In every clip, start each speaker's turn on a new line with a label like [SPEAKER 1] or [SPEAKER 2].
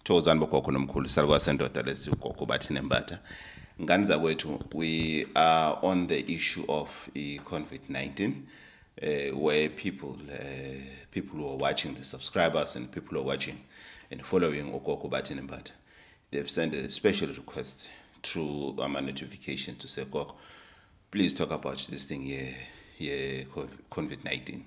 [SPEAKER 1] Thokozani bogogo nomkhulu salwa sendoda lesigogo Bathini Mbatha. Nganiza kwethu, we are on the issue of COVID-19, where people who are watching, the subscribers and people who are watching and following Gogo Bathini Mbatha, they've sent a special request through my notification to say, Gogo, please talk about this thing here, COVID-19.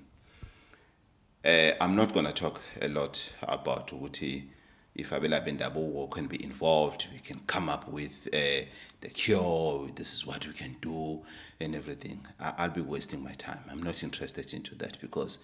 [SPEAKER 1] I'm not going to talk a lot about Uti. If Abela Bendabo can be involved, we can come up with the cure, this is what we can do and everything. I'll be wasting my time. I'm not interested into that because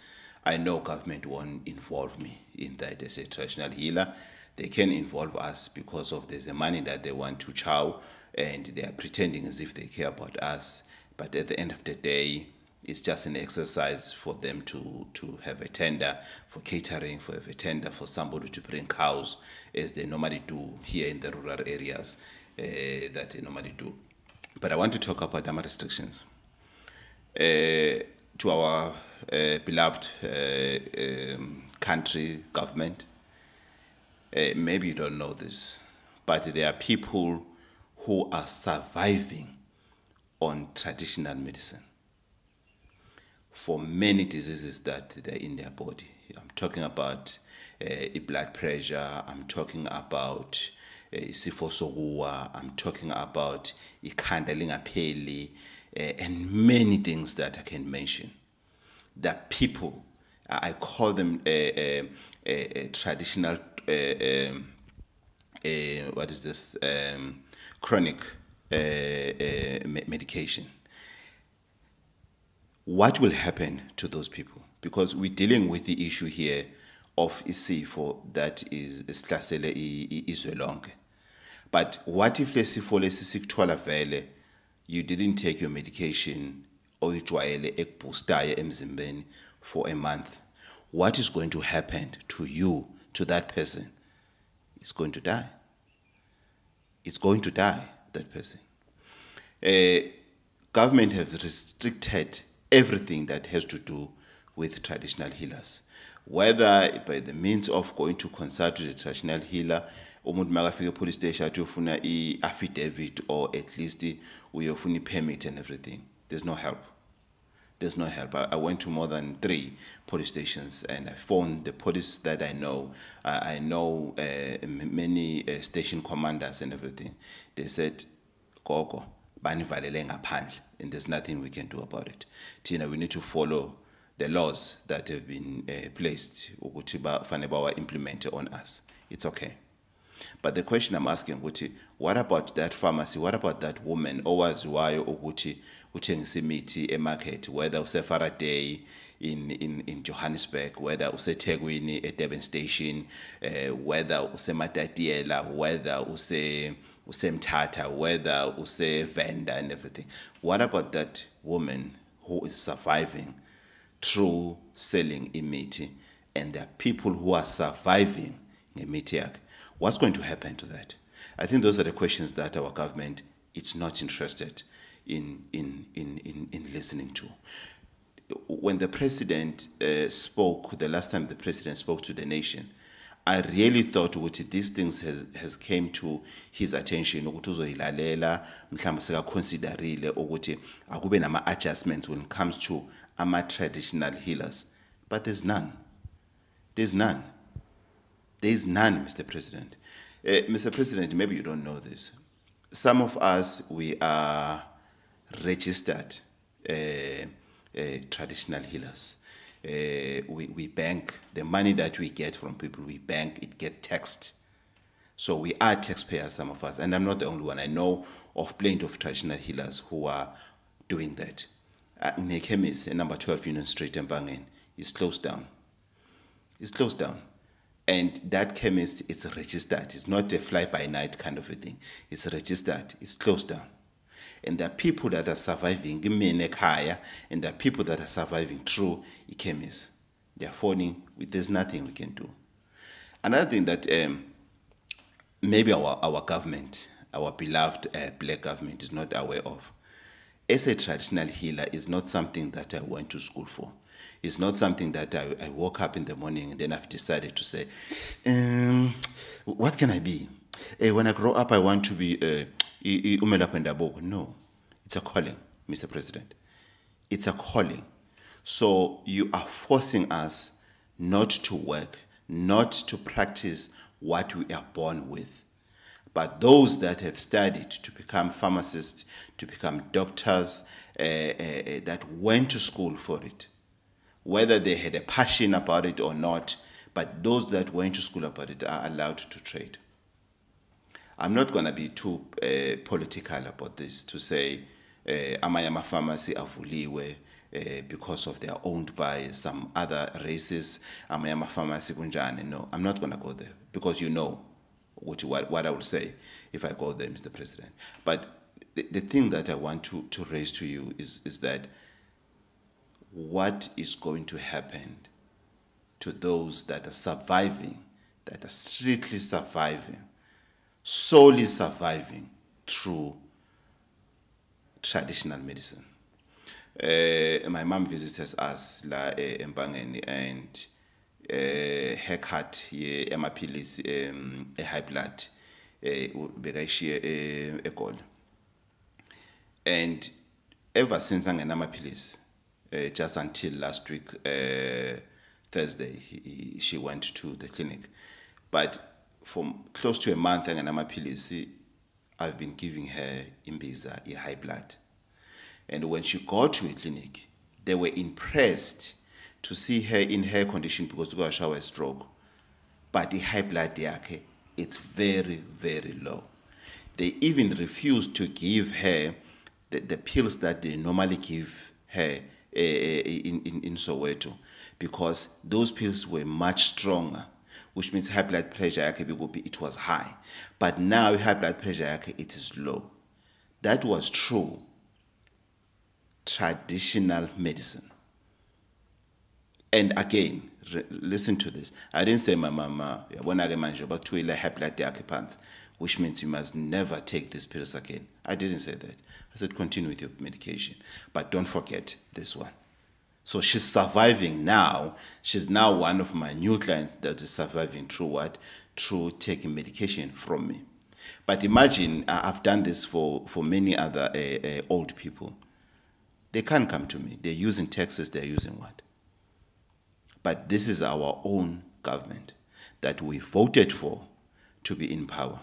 [SPEAKER 1] I know government won't involve me in that as a traditional healer. They can involve us because of there's the money that they want to chow and they are pretending as if they care about us. But at the end of the day, it's just an exercise for them to have a tender for catering, for a tender for somebody to bring cows, as they normally do here in the rural areas that they normally do. But I want to talk about the restrictions. To our beloved country, government, maybe you don't know this, but there are people who are surviving on traditional medicine for many diseases that they're in their body. I'm talking about blood pressure, I'm talking about isifo sokuwa, I'm talking about ikhanda lingapheli, and many things that I can mention. That people, I call them traditional, what is this, chronic medication. What will happen to those people? Because we're dealing with the issue here of isifo that is sihlasele izwe lonke. But what if lesifo lesikuthwala vele you didn't take your medication or ijwayele ekuboostayo emzimbeni for a month? What is going to happen to you, to that person? It's going to die. It's going to die, that person. Government have restricted everything that has to do with traditional healers, whether by the means of going to consult with a traditional healer, umuntu makafika police station uyofuna affidavit or at least uyofuna permit and everything. There's no help. There's no help. I went to more than 3 police stations and I phoned the police that I know. I know many station commanders and everything. They said, Gogo, banivalele ngaphandle, and there's nothing we can do about it. Tina, we need to follow the laws that have been placed ukuthi fanele bawa implement on us. It's okay. But the question I'm asking, what about that pharmacy? What about that woman owaziwayo ukuthi uthengisa imithi emarket, whether use-Faraday in Johannesburg, whether use-Thekwini at Durban Station, whether use-Matatiela, whether use-Mthatha, whether use-Venda and everything. What about that woman who is surviving through selling imithi, and there are people who are surviving ngemithi yakhe? What's going to happen to that? I think those are the questions that our government is not interested in listening to. When the president spoke, the last time the president spoke to the nation, I really thought these things has came to his attention ukuthi uzoyilalela mhlawumbe sekaconsiderile ukuthi akube nama adjustments when it comes to ama traditional healers. But there's none. There's none. There's none, Mr. President. Mr. President, maybe you don't know this. Some of us, we are registered traditional healers. We bank the money that we get from people, we bank, it gets taxed. So we are taxpayers, some of us, and I'm not the only one. I know of plenty of traditional healers who are doing that. Ikhemisi, number 12 Union Street, Empangeni, is closed down. It's closed down. And that chemist is registered. It's not a fly-by-night kind of a thing. It's registered. It's closed down. And there are people that are surviving, and there are people that are surviving through Ikhemisi. They are phoning. There's nothing we can do. Another thing that maybe our government, our beloved black government, is not aware of. As a traditional healer is not something that I went to school for. It's not something that I woke up in the morning and then I've decided to say, What can I be? When I grow up, I want to be umelaphi wendabuko. No, it's a calling, Mr. President. It's a calling. So you are forcing us not to work, not to practice what we are born with. But those that have studied to become pharmacists, to become doctors, that went to school for it, whether they had a passion about it or not, but those that went to school about it are allowed to trade. I'm not going to be too political about this to say Amayama pharmacy avuliwe because of they are owned by some other races. Amayama pharmacy kunjani. No, I'm not going to go there because you know what I will say if I go there, Mr. President. But the thing that I want to raise to you is that what is going to happen to those that are surviving, that are strictly surviving, solely surviving through traditional medicine. My mom visits us la Empangeni and her cut ye amaphilisi high blood bekayishiye eGoli. And ever since angena amaphilisi just until last week Thursday she went to the clinic. But for close to a month angena amaphilisi I've been giving her imbiza, high blood. And when she got to a clinic, they were impressed to see her in her condition because she got a shower stroke. But the high blood yakhe, it's very, very low. They even refused to give her the pills that they normally give her in Soweto because those pills were much stronger, which means high blood pressure yakhe, it was high. But now high blood pressure yakhe, it is low. That was true traditional medicine. And again, listen to this. I didn't say my mama, which means you must never take these pills again. I didn't say that. I said continue with your medication. But don't forget this one. So she's surviving now. She's now one of my new clients that is surviving through what? Through taking medication from me. But imagine, I've done this for many other old people. They can't come to me. They're using taxes, they're using what? But this is our own government that we voted for to be in power.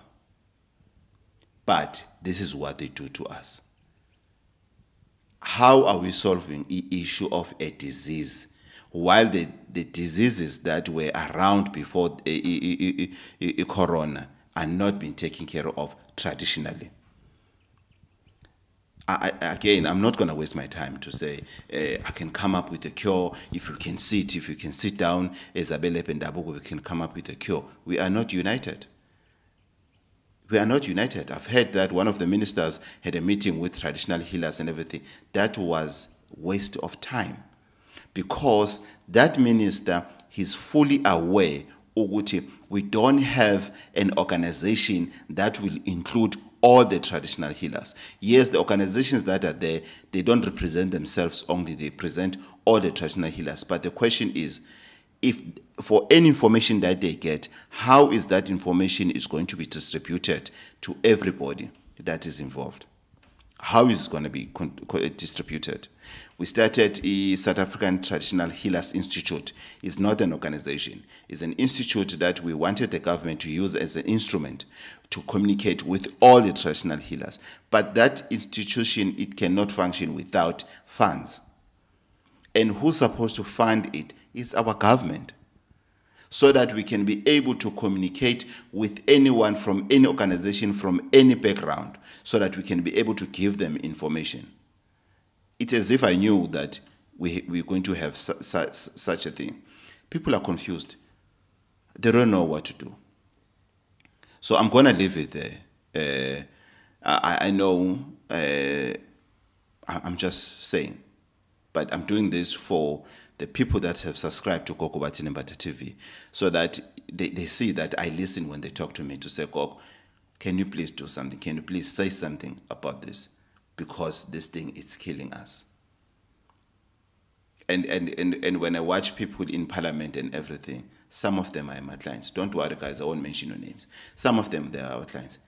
[SPEAKER 1] But this is what they do to us. How are we solving the issue of a disease while the diseases that were around before corona are not being taken care of traditionally? Again, I'm not going to waste my time to say I can come up with a cure. If you can sit down, Isabella Pendabugo, we can come up with a cure. We are not united. We are not united. I've heard that one of the ministers had a meeting with traditional healers and everything. That was waste of time because that minister, he's fully aware, Uguti, we don't have an organization that will include all the traditional healers. Yes, the organizations that are there, they don't represent themselves only, they present all the traditional healers. But the question is, if for any information that they get, how is that information is going to be distributed to everybody that is involved? How is it going to be distributed? We started the South African Traditional Healers Institute. It's not an organization. It's an institute that we wanted the government to use as an instrument to communicate with all the traditional healers. But that institution, it cannot function without funds. And who's supposed to fund it? It's our government. So that we can be able to communicate with anyone from any organization, from any background, so that we can be able to give them information. It's as if I knew that we're going to have such a thing. People are confused. They don't know what to do. So I'm going to leave it there. I know I'm just saying, but I'm doing this for the people that have subscribed to Gogo Bathini Mbatha TV, so that they see that I listen when they talk to me to say, Gogo, can you please do something? Can you please say something about this? Because this thing is killing us. And when I watch people in parliament and everything, Some of them are my clients. Don't worry, guys, I won't mention your names. Some of them, they are our clients.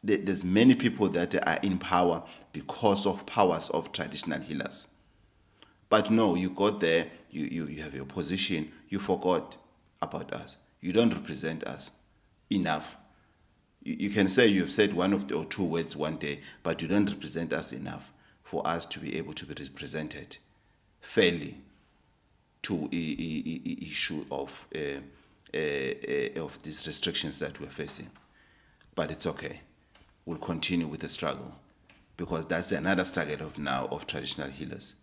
[SPEAKER 1] There's many people that are in power because of powers of traditional healers. But no, you got there, you have your position, you forgot about us. You don't represent us enough. You can say you've said one of the or two words one day, but you don't represent us enough for us to be able to be represented fairly to issue of these restrictions that we're facing. But it's okay. We'll continue with the struggle because that's another struggle of now of traditional healers.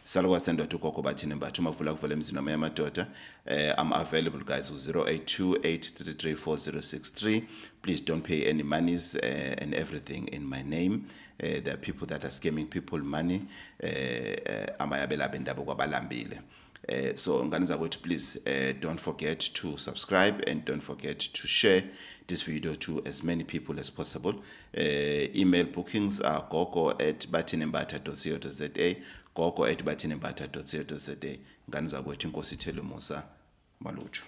[SPEAKER 1] Salwa sendo to Gogo Bathini Mbatha Mzimela Area. I'm available, guys, with 0828334063. Please don't pay any monies and everything in my name. There are people that are scamming people money. So please don't forget to subscribe and don't forget to share this video to as many people as possible. Email bookings are gogo@bathinimbatha.co.za, gogo@bathinimbatha.co.za. Nkosi Musa Maluchu.